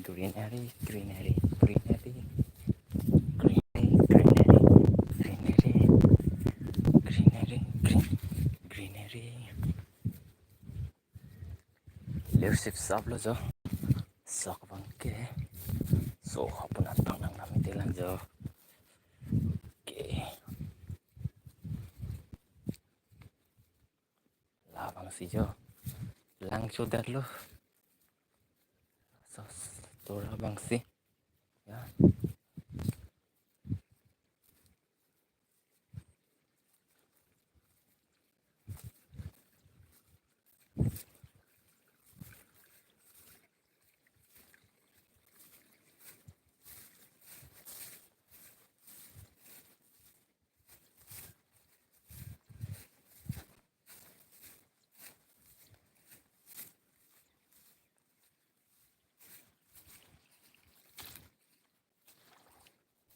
Greenery, greenery, greenery, greenery, greenery, greenery, greenery, greenery. Leadership sablo jo. Sok bangke. So hapunat pang nang namin tilang jo. Okay. Labang si jo. Lang so darlo. So tora bang si. Ya.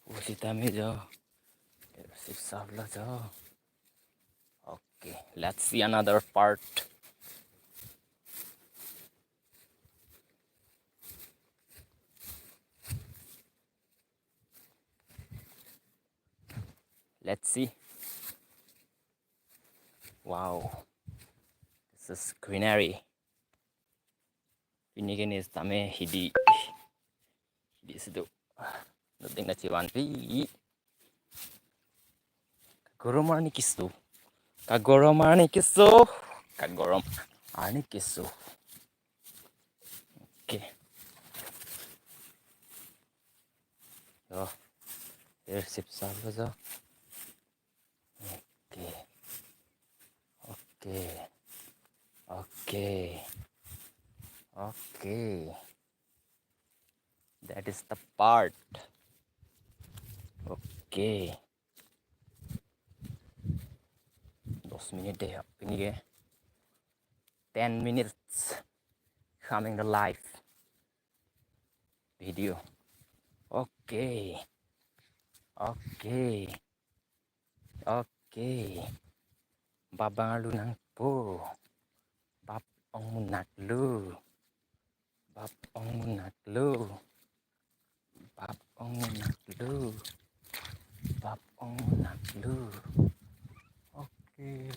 Usita mi jo. Leadership sablo jo. Okay, let's see another part. Let's see. Wow, this is greenery. Pinigin is tame hidi situ. Nothing na chiwan pi. Kagorom ani kisu. Kagorom ani kisu. Kagorom ani kisu. Okay. Yo, here sip sablo jo. Okay. Okay. Okay. Okay. That is the part. Okay. 2 minutes deh ini ya. 10 minutes coming to live video. Okay. Okay. Okay. Babang lu nang po. Bab ong nak lu. Bab ong nak lu. Bab ong nak lu. Bab ong nak lu. Okay.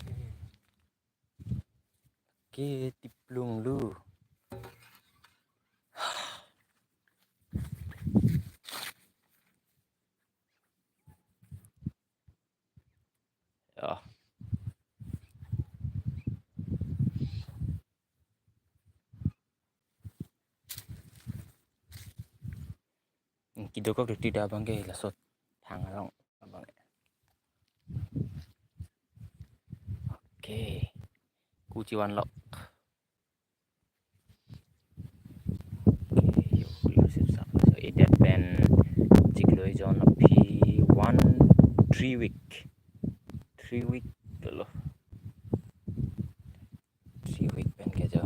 Okay, tiplung lu. Ya. Kidoko tidak bang ke lasot hangalong abang. Okay. Kuciwan lo. Okay, yo leadership sa so it ben jiglo on P1 3 week. 3 week lo. 3 week ben ke jo.